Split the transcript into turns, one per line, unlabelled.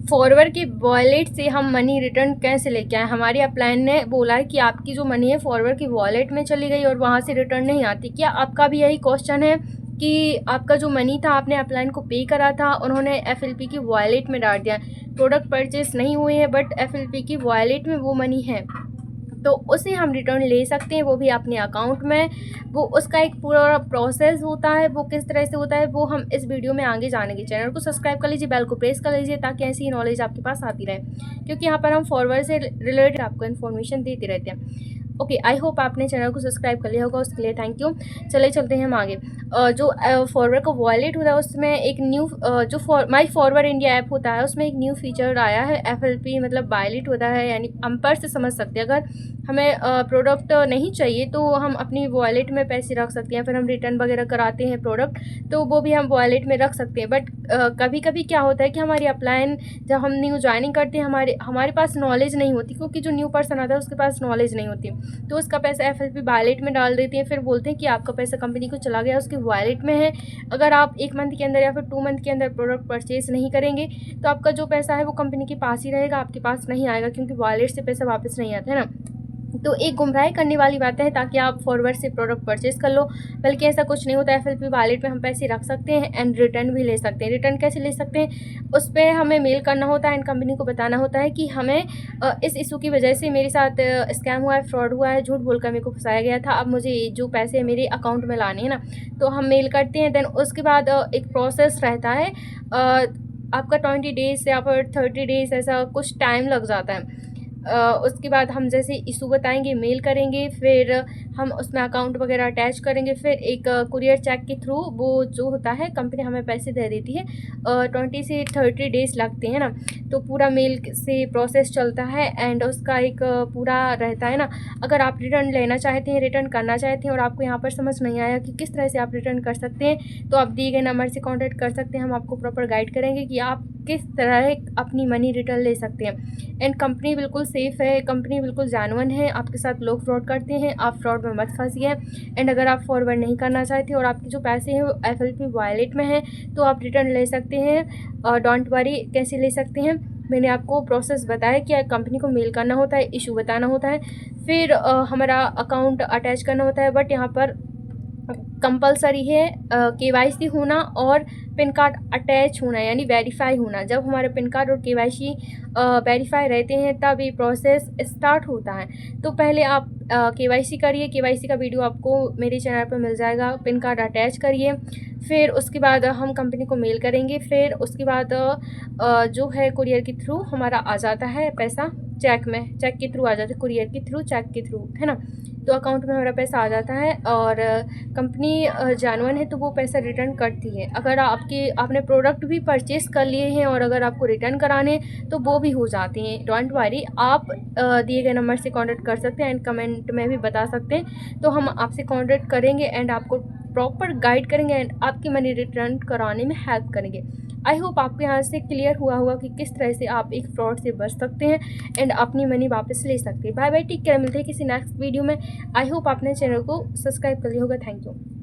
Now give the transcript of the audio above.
Forward के wallet से हम मनी रिटर्न कैसे लेके आए। हमारी अपलाइन ने बोला है कि आपकी जो मनी है फॉरवर्ड की वॉलेट में चली गई और वहाँ से रिटर्न नहीं आती। क्या आपका भी यही क्वेश्चन है कि आपका जो मनी था आपने अपलाइन को पे करा था, उन्होंने FLP की वॉलेट में डाल दिया, प्रोडक्ट परचेस नहीं हुए हैं बट FLP की वॉलेट में वो मनी है, तो उसे हम रिटर्न ले सकते हैं, वो भी अपने अकाउंट में। वो उसका एक पूरा प्रोसेस होता है, वो किस तरह से होता है वो हम इस वीडियो में आगे जानेंगे। चैनल को सब्सक्राइब कर लीजिए, बेल को प्रेस कर लीजिए ताकि ऐसी ही नॉलेज आपके पास आती रहे, क्योंकि यहाँ पर हम फॉरवर्ड से रिलेटेड आपको इन्फॉर्मेशन देते रहते हैं। ओके, आई होप आपने चैनल को सब्सक्राइब कर लिया होगा, उसके लिए थैंक यू। चले चलते हैं हम आगे। जो फॉरवर्ड का वॉलेट होता है उसमें एक न्यू जो माई फॉरवर्ड इंडिया ऐप होता है उसमें एक न्यू फीचर आया है। FLP मतलब वॉलेट होता है, यानी हम पर्स से समझ सकते हैं। अगर हमें प्रोडक्ट नहीं चाहिए तो हम अपनी वॉलेट में पैसे रख सकते हैं, फिर हम रिटर्न वगैरह कराते हैं प्रोडक्ट तो वो भी हम वॉलेट में रख सकते हैं। बट कभी कभी क्या होता है कि हमारी अपलाइन जब हम न्यू ज्वाइनिंग करते हैं हमारे पास नॉलेज नहीं होती, क्योंकि जो न्यू पर्सन आता है उसके पास नॉलेज नहीं होती, तो उसका पैसा FLP वॉलेट में डाल देते हैं, फिर बोलते हैं कि आपका पैसा कंपनी को चला गया, उसकी वॉलेट में है। अगर आप 1 मंथ के अंदर या फिर 2 मंथ के अंदर प्रोडक्ट परचेज नहीं करेंगे तो आपका जो पैसा है वो कंपनी के पास ही रहेगा, आपके पास नहीं आएगा, क्योंकि वॉलेट से पैसा वापस नहीं आता है ना। तो एक गुमराह करने वाली बातें हैं ताकि आप फॉरवर्ड से प्रोडक्ट परचेज कर लो, बल्कि ऐसा कुछ नहीं होता। FLP वॉलेट में हम पैसे रख सकते हैं एंड रिटर्न भी ले सकते हैं। रिटर्न कैसे ले सकते हैं, उस पर हमें मेल करना होता है एंड कंपनी को बताना होता है कि हमें इस इशू की वजह से मेरे साथ स्कैम हुआ है, फ्रॉड हुआ है, झूठ बोलकर मेरे को फंसाया गया था, अब मुझे जो पैसे मेरे अकाउंट में लाने हैं ना, तो हम मेल करते हैं। देन उसके बाद एक प्रोसेस रहता है, आपका 20 डेज़ या फिर 30 डेज़ ऐसा कुछ टाइम लग जाता है। उसके बाद हम जैसे इशू बताएंगे मेल करेंगे, फिर हम उसमें अकाउंट वगैरह अटैच करेंगे, फिर एक कुरियर चेक के थ्रू वो जो होता है कंपनी हमें पैसे दे देती है। 20 से 30 डेज़ लगते हैं ना, तो पूरा मेल से प्रोसेस चलता है एंड उसका एक पूरा रहता है ना। अगर आप रिटर्न लेना चाहते हैं, रिटर्न करना चाहते हैं और आपको यहाँ पर समझ नहीं आया कि किस तरह से आप रिटर्न कर सकते हैं, तो आप दिए गए नंबर से कॉन्टैक्ट कर सकते हैं। हम आपको प्रॉपर गाइड करेंगे कि आप किस तरह अपनी मनी रिटर्न ले सकते हैं। एंड कंपनी बिल्कुल सेफ़ है, कंपनी बिल्कुल जेन्युइन है, आपके साथ लोग फ्रॉड करते हैं, आप फ्रॉड में मत फंसिए। एंड अगर आप फॉरवर्ड नहीं करना चाहते और आपके जो पैसे हैं वो FLP वॉलेट में हैं तो आप रिटर्न ले सकते हैं। डोंट वरी, कैसे ले सकते हैं मैंने आपको प्रोसेस बताया कि कंपनी को मेल करना होता है, इशू बताना होता है, फिर हमारा अकाउंट अटैच करना होता है। बट यहाँ पर कंपलसरी है KYC होना और पिन कार्ड अटैच होना, यानी वेरीफाई होना। जब हमारे पिन कार्ड और KYC वेरीफाई रहते हैं तब ये प्रोसेस स्टार्ट होता है। तो पहले आप KYC करिए, KYC का वीडियो आपको मेरे चैनल पर मिल जाएगा। पिन कार्ड अटैच करिए, फिर उसके बाद हम कंपनी को मेल करेंगे, फिर उसके बाद जो है कुरियर के थ्रू हमारा आ जाता है पैसा, चेक के थ्रू आ जाता है, कुरियर के थ्रू, चेक के थ्रू, है ना। तो अकाउंट में हमारा पैसा आ जाता है और कंपनी जेन्युइन है तो वो पैसा रिटर्न करती है। अगर आपने प्रोडक्ट भी परचेज़ कर लिए हैं और अगर आपको रिटर्न कराने तो वो भी हो जाते हैं। डोंट वरी, आप दिए गए नंबर से कांटेक्ट कर सकते हैं एंड कमेंट में भी बता सकते हैं, तो हम आपसे कांटेक्ट करेंगे एंड आपको प्रॉपर गाइड करेंगे एंड आपकी मनी रिटर्न कराने में हेल्प करेंगे। आई होप आपको यहाँ से क्लियर हुआ होगा कि किस तरह से आप एक फ्रॉड से बच सकते हैं एंड अपनी मनी वापस ले सकते हैं। बाय बाय, टेक केयर, मिलते हैं किसी नेक्स्ट वीडियो में। आई होप आपने चैनल को सब्सक्राइब कर लिया होगा। Thank you.